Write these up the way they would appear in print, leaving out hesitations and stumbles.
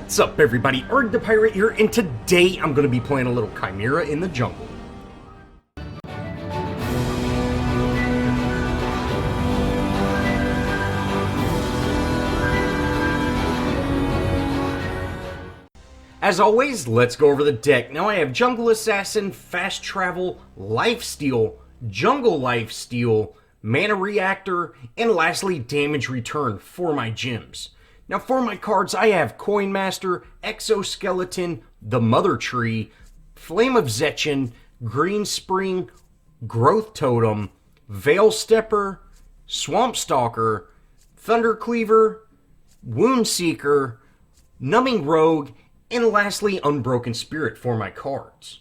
What's up, everybody? Arrg the Pirate here, and today I'm going to be playing a little Khaimera in the jungle. As always, let's go over the deck. Now I have Jungle Assassin, Fast Travel, Lifesteal, Jungle Lifesteal, Mana Reactor, and lastly, Damage Return for my gems. Now for my cards, I have Coin Master, Exoskeleton, the Mother Tree, Flame of Zetchin, Green Spring, Growth Totem, Veil Stepper, Swamp Stalker, Thunder Cleaver, Wound Seeker, Numbing Rogue, and lastly, Unbroken Spirit for my cards.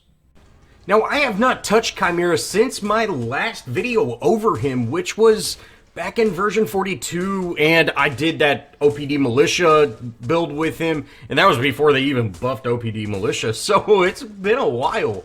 Now, I have not touched Khaimera since my last video over him, which was back in version 42, and I did that OPD Militia build with him, and that was before they even buffed OPD Militia, so it's been a while.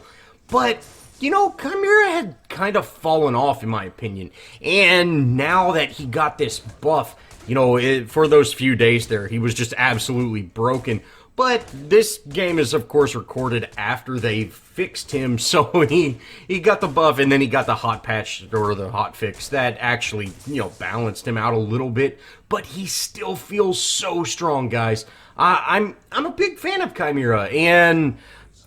But, you know, Khaimera had kind of fallen off, in my opinion, and now that he got this buff, you know, for those few days there, he was just absolutely broken. But this game is, of course, recorded after they fixed him, so he got the buff, and then he got the hot patch, or the hot fix, that actually, you know, balanced him out a little bit. But he still feels so strong, guys. I'm a big fan of Khaimera, and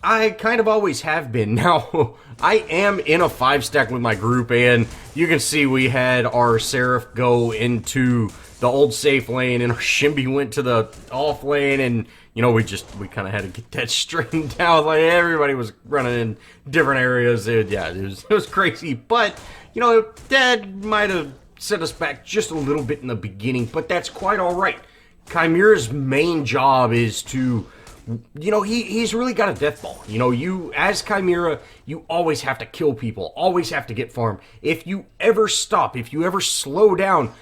I kind of always have been. Now, I am in a 5-stack with my group, and you can see we had our Seraph go into the old safe lane, and our Shimby went to the off lane, and you know, we kind of had to get that straightened out. Like, everybody was running in different areas. It was crazy. But, you know, that might have set us back just a little bit in the beginning, but that's quite all right. Khaimera's main job is to, you know, he's really got a death ball. You know, you, as Khaimera, you always have to kill people, always have to get farm. If you ever stop, if you ever slow down,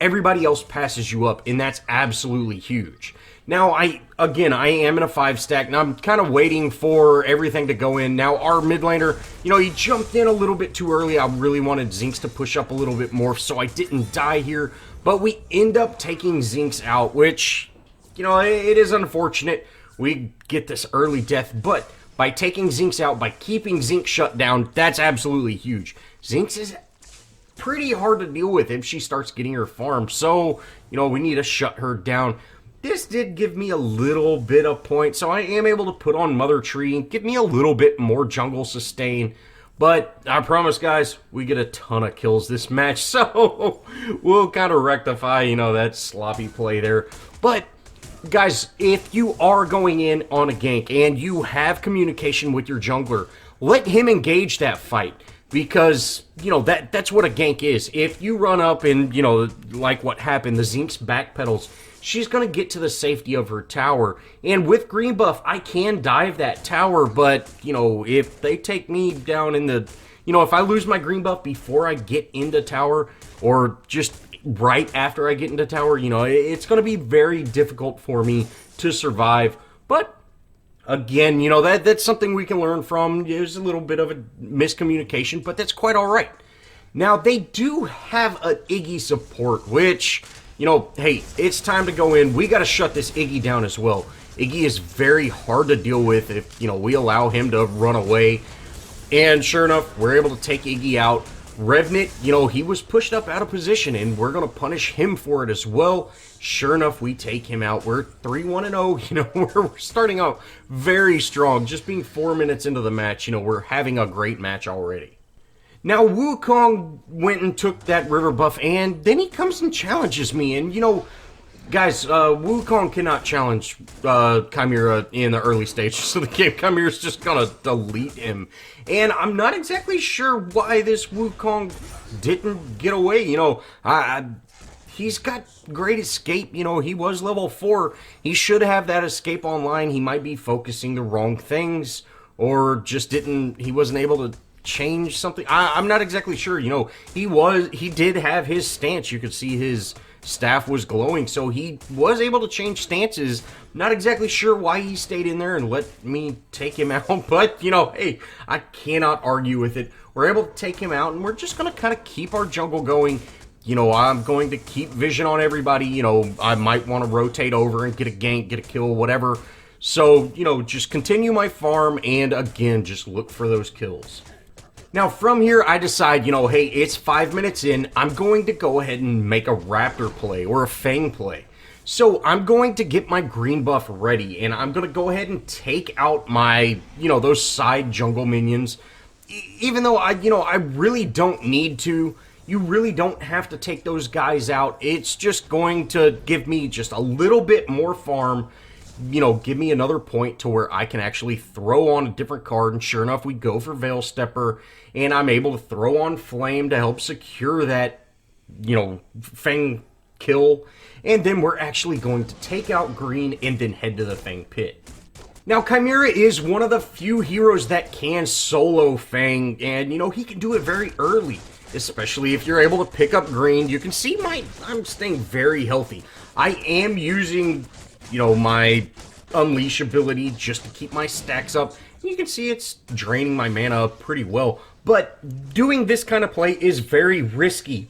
everybody else passes you up, and that's absolutely huge. Now, I am in a 5-stack, and I'm kind of waiting for everything to go in. Now, our mid laner, you know, he jumped in a little bit too early. I really wanted Zinx to push up a little bit more, so I didn't die here. But we end up taking Zinx out, which, you know, it is unfortunate. We get this early death, but by taking Zinx out, by keeping Zinx shut down, that's absolutely huge. Zinx is pretty hard to deal with if she starts getting her farm, so, you know, we need to shut her down. This did give me a little bit of points, so I am able to put on Mother Tree and give me a little bit more jungle sustain. But I promise, guys, we get a ton of kills this match, so we'll kind of rectify, you know, that sloppy play there. But, guys, if you are going in on a gank and you have communication with your jungler, let him engage that fight. Because, you know, that's what a gank is. If you run up and, you know, like what happened, the Zinx backpedals, she's going to get to the safety of her tower. And with green buff, I can dive that tower, but, you know, if they take me down in the, you know, if I lose my green buff before I get into tower, or just right after I get into tower, you know, it's going to be very difficult for me to survive. But again, you know, that's something we can learn from. There's a little bit of a miscommunication, but that's quite all right. Now, they do have an Iggy support, which, you know, hey, it's time to go in. We got to shut this Iggy down as well. Iggy is very hard to deal with if, you know, we allow him to run away. And sure enough, we're able to take Iggy out. Revenant, you know, he was pushed up out of position, and we're going to punish him for it as well. Sure enough, we take him out. We're 3-1-0. You know, we're starting out very strong. Just being 4 minutes into the match, you know, we're having a great match already. Now, Wukong went and took that river buff, and then he comes and challenges me. And, you know, guys, Wukong cannot challenge Khaimera in the early stages of the game. Khaimera's just going to delete him. And I'm not exactly sure why this Wukong didn't get away. You know, he's got great escape. You know, he was level 4. He should have that escape online. He might be focusing the wrong things, or just he wasn't able to change something. I'm not exactly sure. You know, he did have his stance. You could see his staff was glowing, so he was able to change stances. Not exactly sure why he stayed in there and let me take him out, but, you know, hey, I cannot argue with it. We're able to take him out, and we're just going to kind of keep our jungle going. you know, I'm going to keep vision on everybody. You know, I might want to rotate over and get a gank, get a kill, whatever. So, you know, just continue my farm and, again, just look for those kills. Now, from here, I decide, you know, hey, it's 5 minutes in. I'm going to go ahead and make a Raptor play or a Fang play. So I'm going to get my green buff ready, and I'm going to go ahead and take out my, you know, those side jungle minions. Even though I really don't need to. You really don't have to take those guys out. It's just going to give me just a little bit more farm. You know, give me another point to where I can actually throw on a different card. And sure enough, we go for Veil Stepper, and I'm able to throw on Flame to help secure that, you know, Fang kill. And then we're actually going to take out green and then head to the Fang pit. Now, Khaimera is one of the few heroes that can solo Fang, and, you know, he can do it very early. Especially if you're able to pick up green. You can see I'm staying very healthy. I am using, you know, my Unleash ability just to keep my stacks up. You can see it's draining my mana pretty well. But doing this kind of play is very risky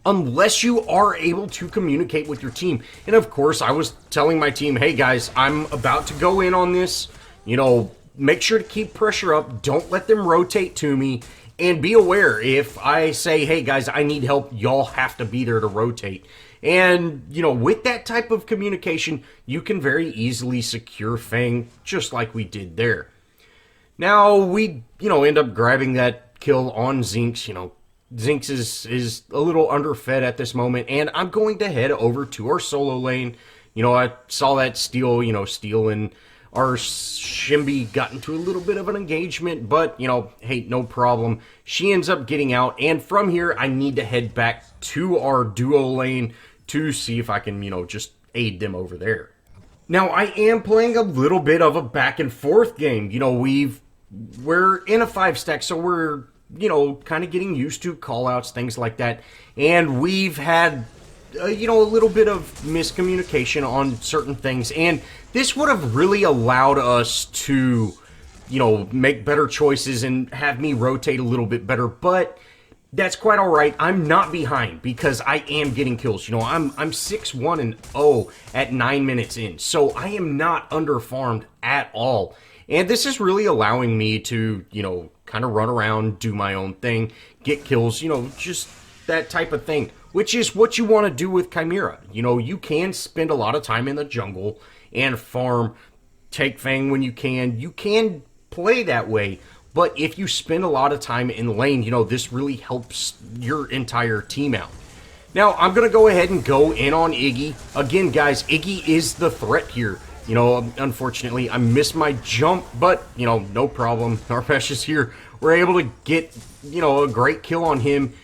unless you are able to communicate with your team. And of course, I was telling my team, hey guys, I'm about to go in on this. You know, make sure to keep pressure up. Don't let them rotate to me. And be aware, if I say, hey guys, I need help, y'all have to be there to rotate. And, you know, with that type of communication, you can very easily secure Fang, just like we did there. Now, we, you know, end up grabbing that kill on Zinx. You know, Zinx is a little underfed at this moment, and I'm going to head over to our solo lane. You know, I saw that Steel and our Shimby got into a little bit of an engagement, but, you know, hey, no problem. She ends up getting out, and from here, I need to head back to our duo lane to see if I can, you know, just aid them over there. Now, I am playing a little bit of a back and forth game. You know, we're in a 5-stack, so we're, you know, kind of getting used to callouts, things like that, and we've had you know, a little bit of miscommunication on certain things, and this would have really allowed us to, you know, make better choices and have me rotate a little bit better, but that's quite alright. I'm not behind because I am getting kills. You know, I'm 6-1-0 at 9 minutes in, so I am not underfarmed at all, and this is really allowing me to, you know, kind of run around, do my own thing, get kills, you know, just that type of thing. Which is what you want to do with Khaimera. You know, you can spend a lot of time in the jungle and farm, take Fang when you can. You can play that way, but if you spend a lot of time in the lane, you know, this really helps your entire team out. Now, I'm going to go ahead and go in on Iggy. Again, guys, Iggy is the threat here. You know, unfortunately, I missed my jump, but, you know, no problem. Narpesh is here. We're able to get, you know, a great kill on him.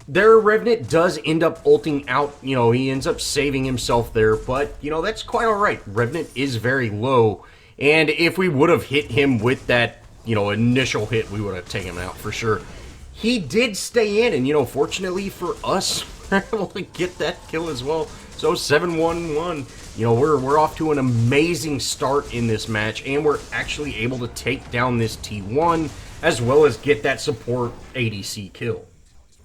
Their Revenant does end up ulting out, you know, he ends up saving himself there, but, you know, that's quite alright. Revenant is very low, and if we would have hit him with that, you know, initial hit, we would have taken him out for sure. He did stay in, and, you know, fortunately for us, we're able to get that kill as well. So 7-1-1, you know, we're off to an amazing start in this match, and we're actually able to take down this T1, as well as get that support ADC kill.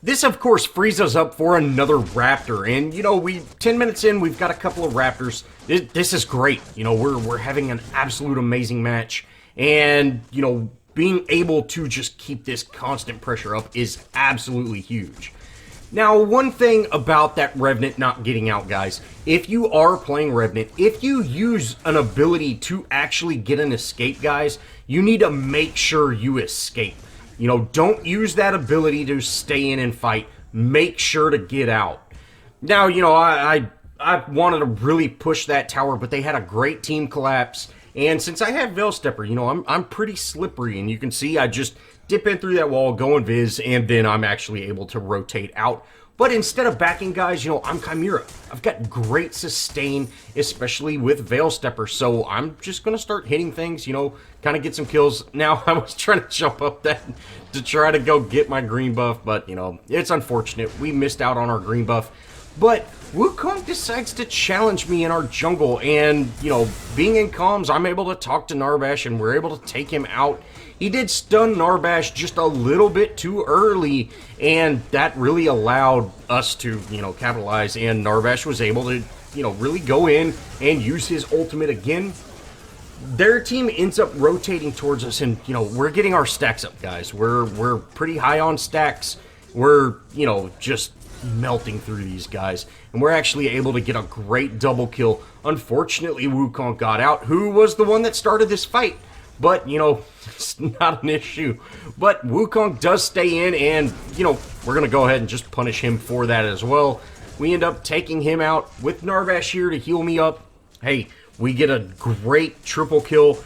This, of course, frees us up for another Raptor, and, you know, 10 minutes in, we've got a couple of Raptors. This is great. You know, we're having an absolute amazing match, and, you know, being able to just keep this constant pressure up is absolutely huge. Now, one thing about that Revenant not getting out, guys, if you are playing Revenant, if you use an ability to actually get an escape, guys, you need to make sure you escape. You know, don't use that ability to stay in and fight. Make sure to get out. Now, you know, I wanted to really push that tower, but they had a great team collapse. And since I have Veil Stepper, you know, I'm pretty slippery. And you can see I just dip in through that wall, go invis, and then I'm actually able to rotate out. But instead of backing guys, you know, I'm Khaimera. I've got great sustain, especially with Veil Stepper. So I'm just going to start hitting things, you know, kind of get some kills. Now, I was trying to jump up that to try to go get my green buff, but, you know, it's unfortunate. We missed out on our green buff. But Wukong decides to challenge me in our jungle, and, you know, being in comms, I'm able to talk to Narbash, and we're able to take him out. He did stun Narbash just a little bit too early, and that really allowed us to, you know, capitalize, and Narbash was able to, you know, really go in and use his ultimate again. Their team ends up rotating towards us, and, you know, we're getting our stacks up, guys. We're pretty high on stacks. We're, you know, just melting through these guys, and we're actually able to get a great double kill. Unfortunately, Wukong got out, who was the one that started this fight, but, you know, it's not an issue. But Wukong does stay in, and, you know, we're gonna go ahead and just punish him for that as well. We end up taking him out with Narbash here to heal me up. Hey, we get a great triple kill,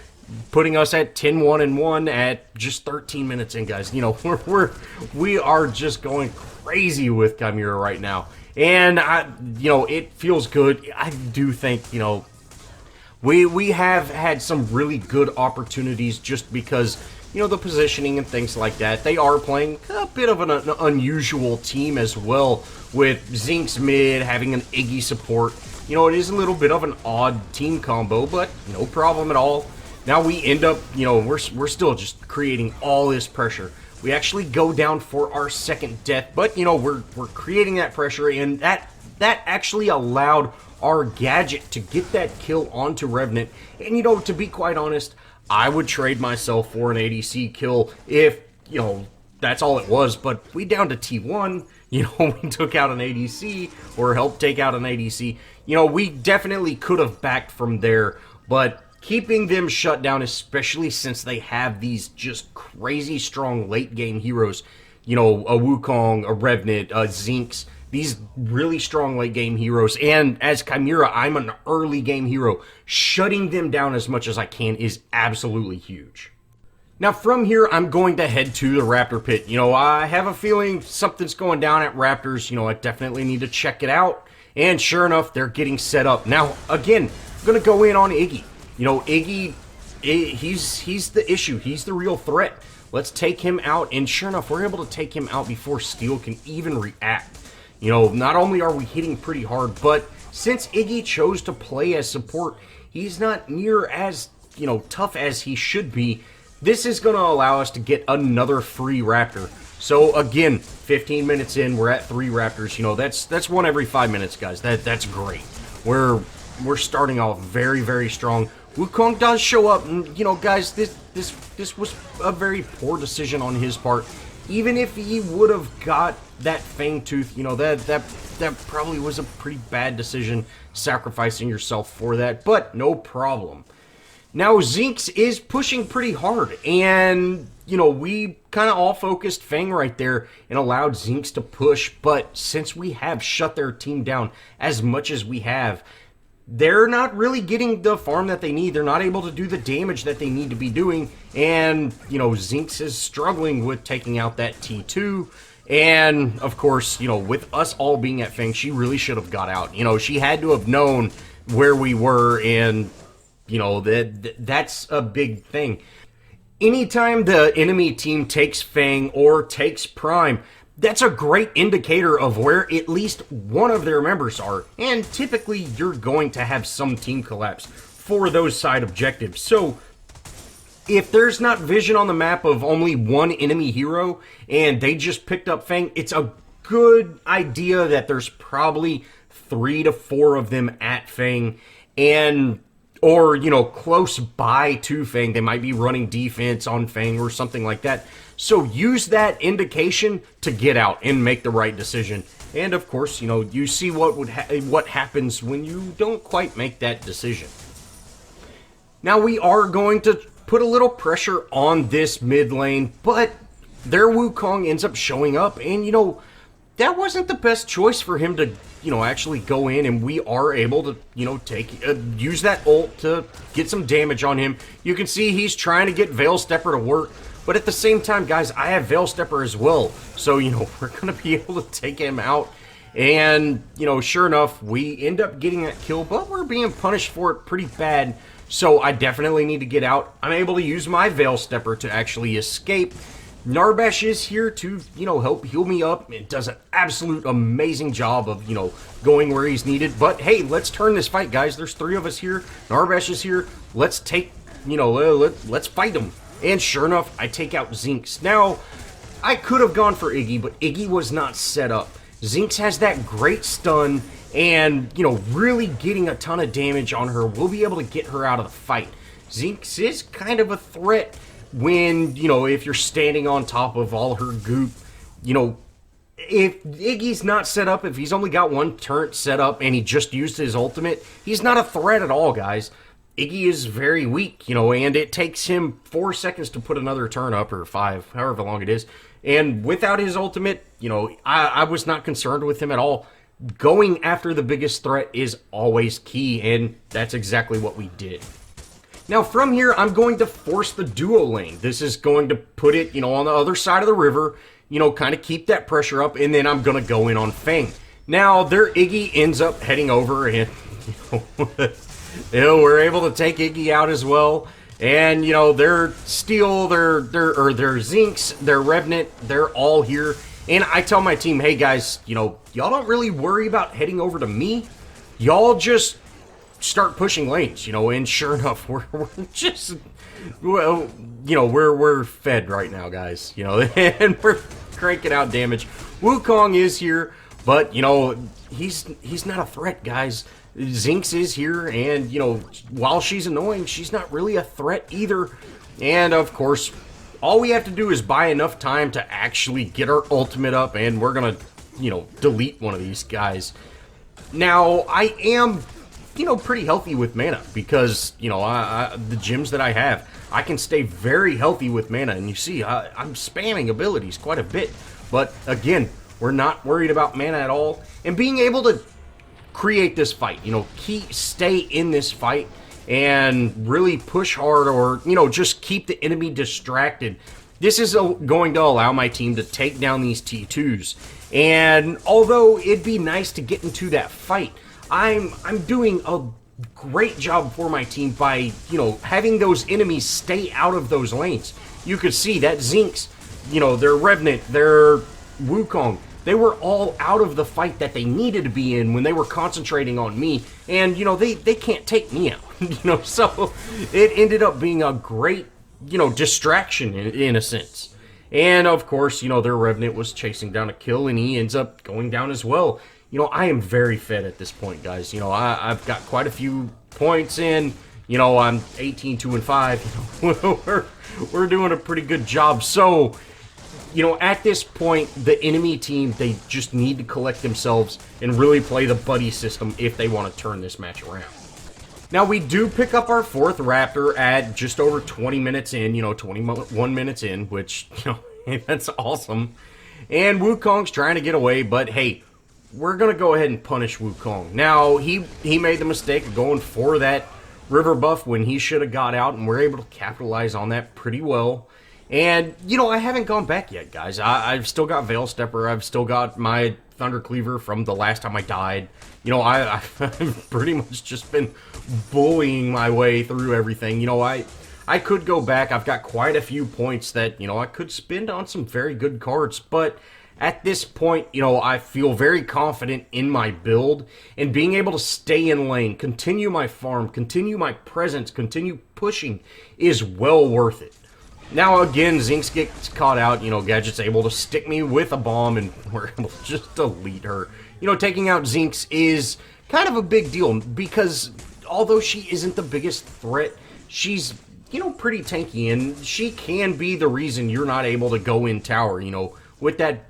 putting us at 10-1-1 at just 13 minutes in, guys. You know, we are just going crazy with Khaimera right now, and you know, it feels good. I do think, you know, we have had some really good opportunities just because, you know, the positioning and things like that. They are playing a bit of an unusual team as well, with Zinx mid having an Iggy support. You know, it is a little bit of an odd team combo, but no problem at all. Now we end up, you know, we're still just creating all this pressure. We actually go down for our second death, but, you know, we're creating that pressure, and that actually allowed our gadget to get that kill onto Revenant. And, you know, to be quite honest, I would trade myself for an ADC kill if, you know, that's all it was. But we down to T1, you know, we took out an ADC, or helped take out an ADC. You know, we definitely could have backed from there, but keeping them shut down, especially since they have these just crazy strong late game heroes, you know, a Wukong, a Revenant, a Zinx, these really strong late game heroes, and as Khaimera, I'm an early game hero. Shutting them down as much as I can is absolutely huge. Now from here, I'm going to head to the Raptor Pit. You know, I have a feeling something's going down at Raptors. You know, I definitely need to check it out. And sure enough, they're getting set up. Now, again, I'm going to go in on Iggy. You know, Iggy, he's the issue. He's the real threat. Let's take him out. And sure enough, we're able to take him out before Steel can even react. You know, not only are we hitting pretty hard, but since Iggy chose to play as support, he's not near as, you know, tough as he should be. This is going to allow us to get another free Raptor. So again, 15 minutes in, we're at 3 Raptors. You know, that's one every 5 minutes, guys. That's great. We're starting off very, very strong. Wukong does show up, and, you know, guys, this was a very poor decision on his part. Even if he would have got that Fang Tooth, you know, that probably was a pretty bad decision, sacrificing yourself for that, but no problem. Now, Zinx is pushing pretty hard, and, you know, we kind of all focused Fang right there and allowed Zinx to push, but since we have shut their team down as much as we have, they're not really getting the farm that they need. They're not able to do the damage that they need to be doing, and, you know, Zinx is struggling with taking out that T2, and, of course, you know, with us all being at Fang, she really should have got out. You know, she had to have known where we were, and, you know, that's a big thing. Anytime the enemy team takes Fang or takes Prime, that's a great indicator of where at least one of their members are. And typically, you're going to have some team collapse for those side objectives. So, if there's not vision on the map of only one enemy hero and they just picked up Fang, it's a good idea that there's probably 3 to 4 of them at Fang, and or, you know, close by to Fang. They might be running defense on Fang or something like that. So use that indication to get out and make the right decision. And of course, you know, you see what happens when you don't quite make that decision. Now we are going to put a little pressure on this mid lane, but their Wukong ends up showing up, and, you know, that wasn't the best choice for him to, you know, actually go in, and we are able to, you know, use that ult to get some damage on him. You can see he's trying to get Veil Stepper to work, but at the same time, guys, I have Veil Stepper as well, so, you know, we're going to be able to take him out, and, you know, sure enough, we end up getting that kill, but we're being punished for it pretty bad, so I definitely need to get out. I'm able to use my Veil Stepper to actually escape. Narbash is here to, help heal me up. It does an absolute amazing job of, going where he's needed. But hey, let's turn this fight, guys. There's 3 of us here. Narbash is here. Let's take, let's fight him. And sure enough, I take out Zinx. Now, I could have gone for Iggy, but Iggy was not set up. Zinx has that great stun, and, really getting a ton of damage on her will be able to get her out of the fight. Zinx is kind of a threat when, if you're standing on top of all her goop. If Iggy's not set up, if he's only got 1 turret set up and he just used his ultimate, he's not a threat at all, guys. Iggy is very weak, and it takes him 4 seconds to put another turn up, or 5, however long it is. And without his ultimate, I was not concerned with him at all. Going after the biggest threat is always key, and that's exactly what we did. Now, from here, I'm going to force the duo lane. This is going to put it, on the other side of the river, kind of keep that pressure up, and then I'm going to go in on Fang. Now, their Iggy ends up heading over, and, we're able to take Iggy out as well. And, their Steel, their Zinx, their Revenant, they're all here. And I tell my team, hey, guys, y'all don't really worry about heading over to me. Y'all just start pushing lanes, and sure enough, we're just, well, we're fed right now, guys, and we're cranking out damage. Wukong is here, but, he's not a threat, guys. Zinx is here, and, while she's annoying, she's not really a threat either. And, of course, all we have to do is buy enough time to actually get our ultimate up, and we're gonna, delete one of these guys. Now, I am pretty healthy with mana because, the gems that I have, I can stay very healthy with mana. And you see, I'm spamming abilities quite a bit. But again, we're not worried about mana at all. And being able to create this fight, stay in this fight and really push hard, or, just keep the enemy distracted. This is going to allow my team to take down these T2s. And although it'd be nice to get into that fight, I'm doing a great job for my team by, having those enemies stay out of those lanes. You could see that Zinx, their Revenant, their Wukong, they were all out of the fight that they needed to be in when they were concentrating on me. And, they can't take me out, so it ended up being a great, distraction in a sense. And, of course, their Revenant was chasing down a kill, and he ends up going down as well. I am very fed at this point, guys. I've got quite a few points in. I'm 18-2-5. We're doing a pretty good job. So, at this point, the enemy team, they just need to collect themselves and really play the buddy system if they want to turn this match around. Now, we do pick up our 4th Raptor at just over 20 minutes in, 21 minutes in, which, that's awesome. And Wukong's trying to get away, but hey, we're going to go ahead and punish Wukong. Now, he made the mistake of going for that river buff when he should have got out, and we're able to capitalize on that pretty well. And, I haven't gone back yet, guys. I've still got Veil Stepper. I've still got my Thunder Cleaver from the last time I died. I've pretty much just been bullying my way through everything. I could go back. I've got quite a few points that, I could spend on some very good cards, but at this point, I feel very confident in my build, and being able to stay in lane, continue my farm, continue my presence, continue pushing is well worth it. Now, again, Zinx gets caught out. Gadget's able to stick me with a bomb, and we're able to just delete her. Taking out Zinx is kind of a big deal because although she isn't the biggest threat, she's, pretty tanky, and she can be the reason you're not able to go in tower, with that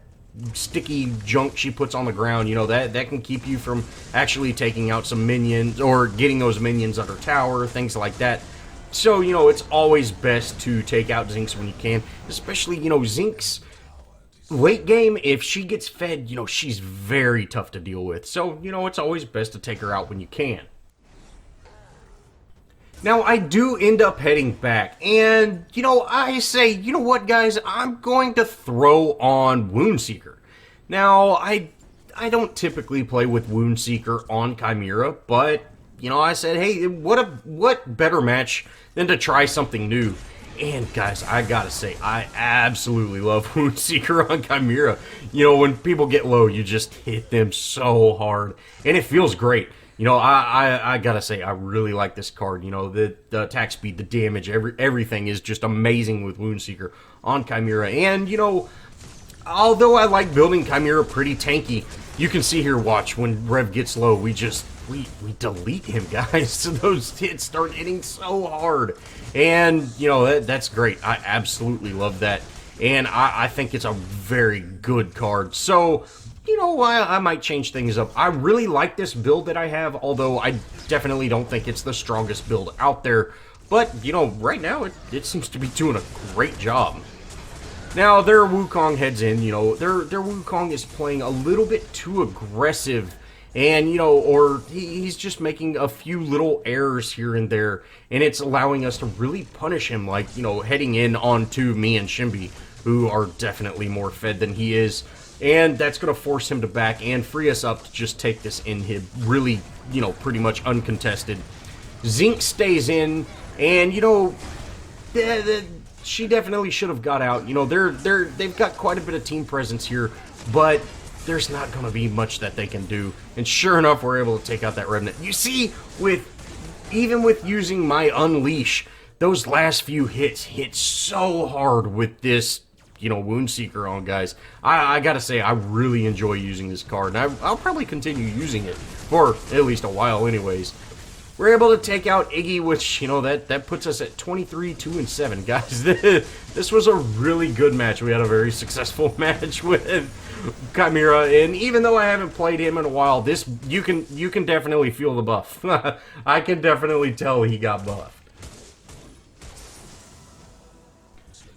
sticky junk she puts on the ground, that can keep you from actually taking out some minions or getting those minions under tower, things like that. So, it's always best to take out Zinx when you can, especially, Zinx, late game, if she gets fed, she's very tough to deal with. So, it's always best to take her out when you can. Now, I do end up heading back, and, I say, you know what, guys, I'm going to throw on Woundseeker. Now, I don't typically play with Woundseeker on Khaimera, but, I said, hey, what better match than to try something new? And guys, I gotta say, I absolutely love Woundseeker on Khaimera. You know, when people get low, you just hit them so hard, and it feels great. You know, I gotta say, I really like this card. You know, the attack speed, the damage, everything is just amazing with Woundseeker on Khaimera. And, you know, although I like building Khaimera pretty tanky, you can see here, watch, when Rev gets low, we delete him, guys. So those hits start hitting so hard. And, you know, that's great. I absolutely love that. And I think it's a very good card. So, you know, I might change things up. I really like this build that I have, although I definitely don't think it's the strongest build out there. But, you know, right now, it seems to be doing a great job. Now, their Wukong heads in, you know, their Wukong is playing a little bit too aggressive, and, you know, or he's just making a few little errors here and there, and it's allowing us to really punish him, like, you know, heading in onto me and Shimby, who are definitely more fed than he is, and that's going to force him to back and free us up to just take this inhib really, you know, pretty much uncontested. Zinc stays in, and, you know, she definitely should have got out. You know, they've got quite a bit of team presence here, but there's not going to be much that they can do. And sure enough, we're able to take out that Revenant. You see, even with using my Unleash, those last few hits hit so hard with this, you know, Woundseeker on, guys. I gotta say, I really enjoy using this card, and I'll probably continue using it for at least a while anyways. We're able to take out Iggy, which, you know, that puts us at 23, 2, and 7. Guys, this was a really good match. We had a very successful match with Khaimera, and even though I haven't played him in a while, you can definitely feel the buff. I can definitely tell he got buffed.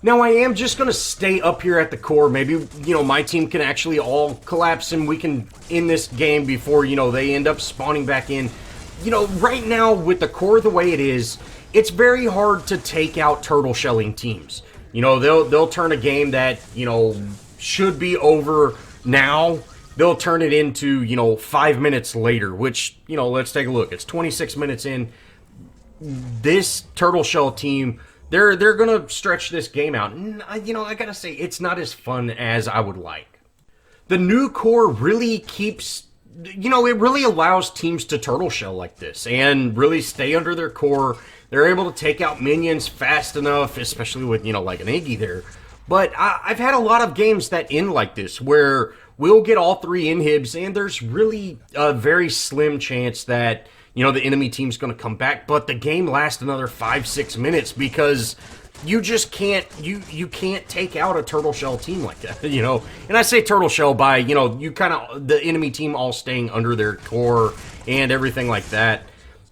Now, I am just going to stay up here at the core. Maybe, you know, my team can actually all collapse and we can end this game before, you know, they end up spawning back in. You know, right now, with the core the way it is, it's very hard to take out turtle shelling teams. You know, they'll turn a game that, you know, should be over now, they'll turn it into, you know, 5 minutes later, which, you know, let's take a look. It's 26 minutes in. This turtle shell team, they're going to stretch this game out. And, you know, I got to say, it's not as fun as I would like. The new core really keeps... You know, it really allows teams to turtle shell like this and really stay under their core. They're able to take out minions fast enough, especially with, you know, like an Iggy there. But I've had a lot of games that end like this, where we'll get all 3 inhibs, and there's really a very slim chance that, you know, the enemy team's going to come back. But the game lasts another 5-6 minutes because you just can't, you can't take out a turtle shell team like that, you know. And I say turtle shell by, you know, you kind of, the enemy team all staying under their core and everything like that.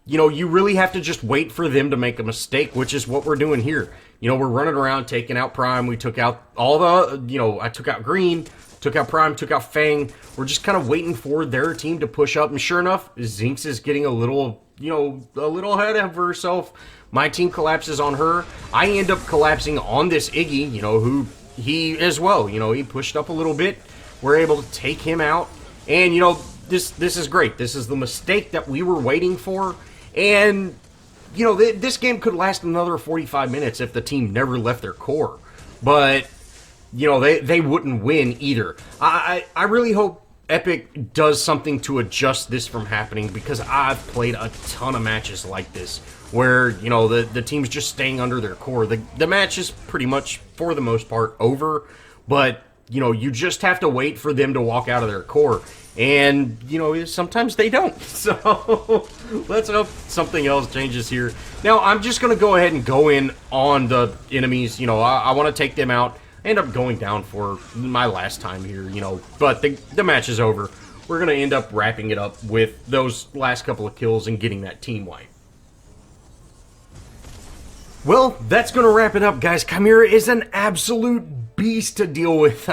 You know, you really have to just wait for them to make a mistake, which is what we're doing here. You know, we're running around taking out Prime. We took out all the, you know, I took out Green, took out Prime, took out Fang. We're just kind of waiting for their team to push up. And sure enough, Zinx is getting a little, you know, a little ahead of herself. My team collapses on her. I end up collapsing on this Iggy, you know, who he as well, you know, he pushed up a little bit. We're able to take him out. And, you know, this is great. This is the mistake that we were waiting for. And, you know, this game could last another 45 minutes if the team never left their core. But, you know, they wouldn't win either. I really hope Epic does something to adjust this from happening, because I've played a ton of matches like this where, you know, the team's just staying under their core. The match is pretty much, for the most part, over, but, you know, you just have to wait for them to walk out of their core. And, you know, sometimes they don't. So, let's hope something else changes here. Now, I'm just going to go ahead and go in on the enemies. You know, I want to take them out. I end up going down for my last time here, you know. But the match is over. We're going to end up wrapping it up with those last couple of kills and getting that team wipe. Well, that's going to wrap it up, guys. Khaimera is an absolute beast to deal with.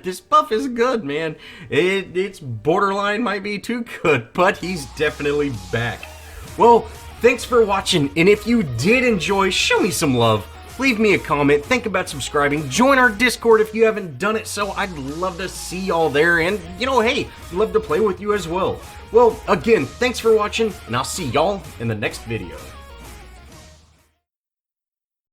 This buff is good, man. It's borderline might be too good, but he's definitely back. Well, thanks for watching, and if you did enjoy, show me some love. Leave me a comment, think about subscribing, join our Discord if you haven't done it so. I'd love to see y'all there, and, you know, hey, I'd love to play with you as well. Well, again, thanks for watching, and I'll see y'all in the next video.